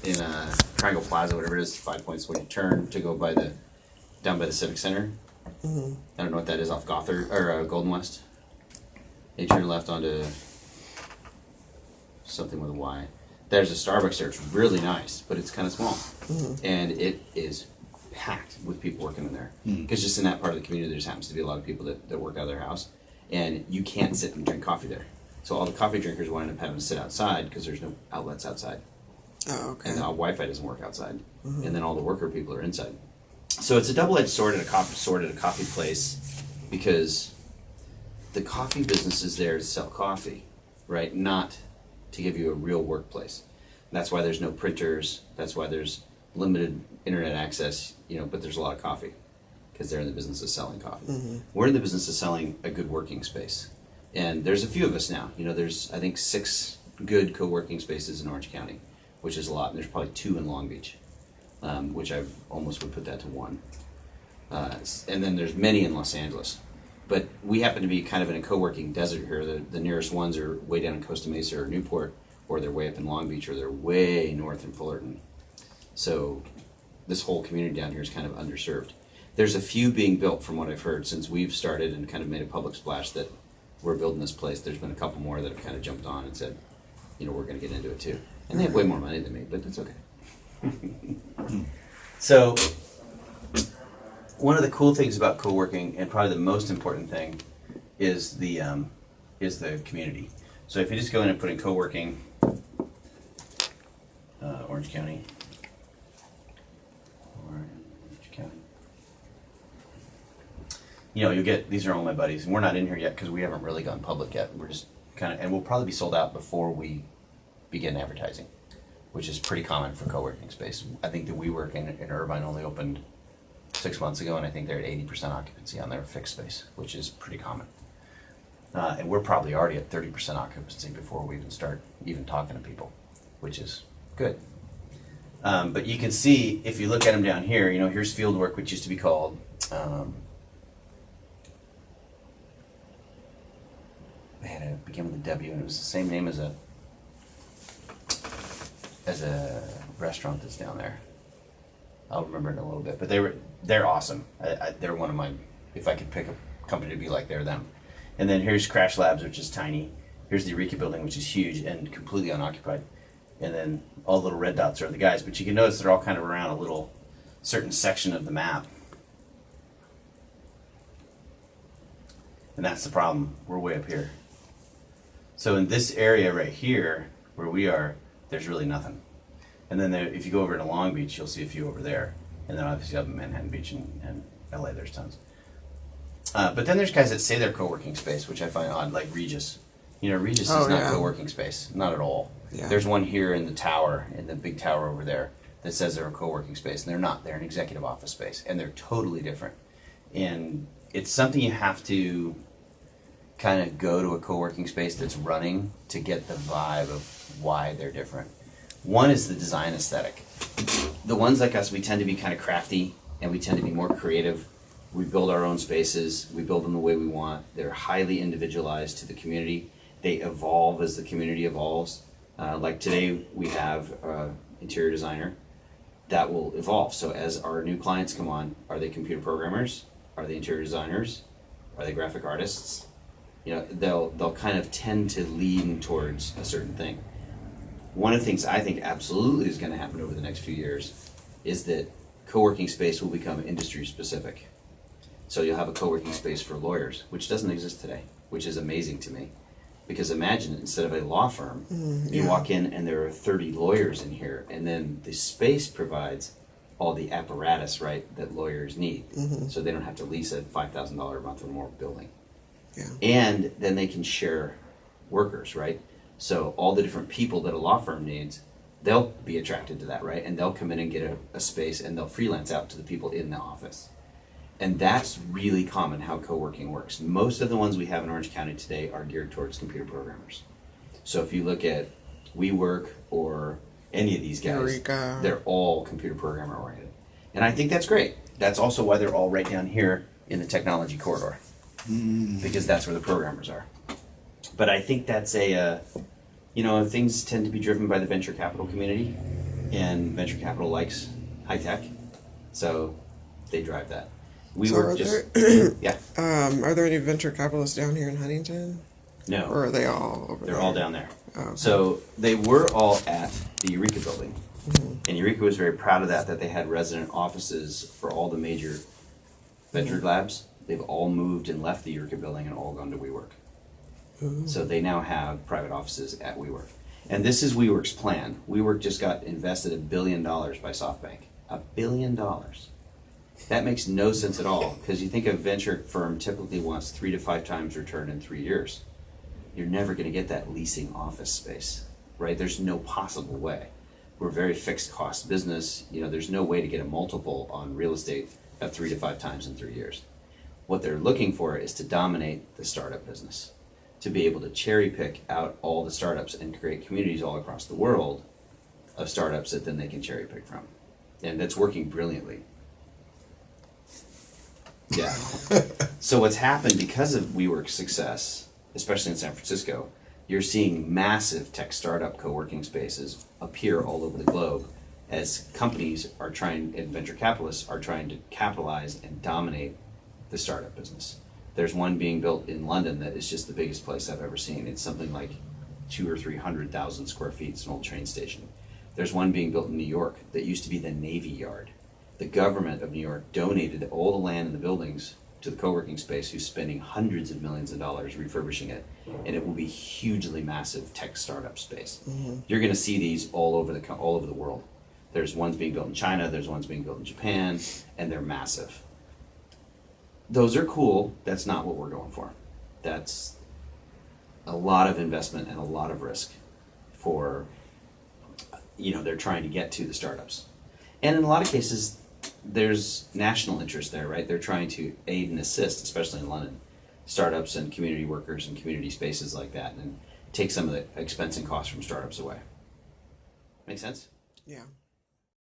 in Triangle Plaza, whatever it is, 5 Points, when you turn to go down by the Civic Center. I don't know what that is, off Gothard, or Golden West. You turn left onto something with a Y. There's a Starbucks there. It's really nice, but it's kind of small. And it is packed with people working in there. Because just in that part of the community, there just happens to be a lot of people that work out of their house. And you can't sit and drink coffee there. So all the coffee drinkers wind up having to sit outside because there's no outlets outside. Oh, okay. And the Wi-Fi doesn't work outside. And then all the worker people are inside. So it's a double-edged sword at a coffee place, because the coffee business is there to sell coffee, right? Not to give you a real workplace. And that's why there's no printers. That's why there's limited internet access, but there's a lot of coffee, because they're in the business of selling coffee. We're in the business of selling a good working space. And there's a few of us now. There's, I think, 6 good co-working spaces in Orange County, which is a lot. And there's probably 2 in Long Beach, which I almost would put that to 1. And then there's many in Los Angeles. But we happen to be kind of in a co-working desert here. The nearest ones are way down in Costa Mesa or Newport, or they're way up in Long Beach, or they're way north in Fullerton. So this whole community down here is kind of underserved. There's a few being built, from what I've heard, since we've started and kind of made a public splash that we're building this place. There's been a couple more that have kind of jumped on and said, we're going to get into it too. And they have way more money than me, but that's okay. So one of the cool things about co-working, and probably the most important thing, is the community. So if you just go in and put in co-working, Orange County. You'll get, these are all my buddies, and we're not in here yet because we haven't really gone public yet. We're just and we'll probably be sold out before we begin advertising, which is pretty common for co-working space. I think that WeWork in Irvine only opened 6 months ago, and I think they're at 80% occupancy on their fixed space, which is pretty common. And we're probably already at 30% occupancy before we even start talking to people, which is good. But you can see, if you look at them down here, here's Fieldwork, which used to be called, it began with a W, and it was the same name as a restaurant that's down there. I'll remember it in a little bit, but they're awesome. They're one of my, if I could pick a company to be like, they're them. And then here's Crash Labs, which is tiny. Here's the Eureka building, which is huge and completely unoccupied. And then all the little red dots are the guys, but you can notice they're all kind of around a little certain section of the map. And that's the problem. We're way up here. So in this area right here, where we are, there's really nothing. And then if you go over to Long Beach, you'll see a few over there. And then obviously up in Manhattan Beach and LA, there's tons. But then there's guys that say they're co-working space, which I find odd, like Regis. Regis is not co-working space, not at all. Yeah. There's one here in the tower, in the big tower over there, that says they're a co-working space, and they're not. They're an executive office space, and they're totally different. And it's something you have to kind of go to a co-working space that's running to get the vibe of why they're different. One is the design aesthetic. The ones like us, we tend to be kind of crafty, and we tend to be more creative. We build our own spaces. We build them the way we want. They're highly individualized to the community. They evolve as the community evolves. Like today, we have an interior designer that will evolve. So as our new clients come on, are they computer programmers? Are they interior designers? Are they graphic artists? They'll kind of tend to lean towards a certain thing. One of the things I think absolutely is going to happen over the next few years is that co-working space will become industry specific. So you'll have a co-working space for lawyers, which doesn't exist today, which is amazing to me. Because imagine, instead of a law firm, you walk in and there are 30 lawyers in here, and then the space provides all the apparatus, right, that lawyers need. So they don't have to lease a $5,000 a month or more building. Yeah. And then they can share workers, right? So all the different people that a law firm needs, they'll be attracted to that, right? And they'll come in and get a space, and they'll freelance out to the people in the office. And that's really common how co-working works. Most of the ones we have in Orange County today are geared towards computer programmers. So if you look at WeWork or any of these guys, Eureka, they're all computer programmer oriented. And I think that's great. That's also why they're all right down here in the technology corridor, because that's where the programmers are. But I think that's things tend to be driven by the venture capital community. and venture capital likes high tech, so they drive that. We So were are just yeah. Are there any venture capitalists down here in Huntington? No, Or are they all over there? they're all down there. Oh, okay. So they were all at the Eureka building, Mm-hmm. and Eureka was very proud of that. That they had resident offices for all the major venture labs. They've all moved and left the Eureka building and all gone to WeWork. Ooh. So they now have private offices at WeWork. And this is WeWork's plan. WeWork just got invested $1 billion by SoftBank. $1 billion. That makes no sense at all, because you think a venture firm typically wants 3 to 5 times return in 3 years. You're never going to get that leasing office space, right? There's no possible way. We're a very fixed cost business. You know, there's no way to get a multiple on real estate of 3 to 5 times in 3 years. What they're looking for is to dominate the startup business, to be able to cherry pick out all the startups and create communities all across the world of startups that then they can cherry pick from. And that's working brilliantly. Yeah. So what's happened because of WeWork's success, especially in San Francisco, you're seeing massive tech startup co-working spaces appear all over the globe as companies are trying, and venture capitalists are trying to capitalize and dominate the startup business. There's one being built in London that is just the biggest place I've ever seen. It's something like 200,000 or 300,000 square feet. It's an old train station. There's one being built in New York that used to be the Navy Yard. The government of New York donated all the land and the buildings to the co-working space, who's spending hundreds of millions of dollars refurbishing it, and it will be hugely massive tech startup space. Mm-hmm. You're going to see these all over the world. There's ones being built in China, there's ones being built in Japan, and they're massive. Those are cool. That's not what we're going for. That's a lot of investment and a lot of risk for, they're trying to get to the startups. And in a lot of cases, there's national interest there, right? They're trying to aid and assist, especially in London, startups and community workers and community spaces like that, and take some of the expense and costs from startups away. Make sense? Yeah.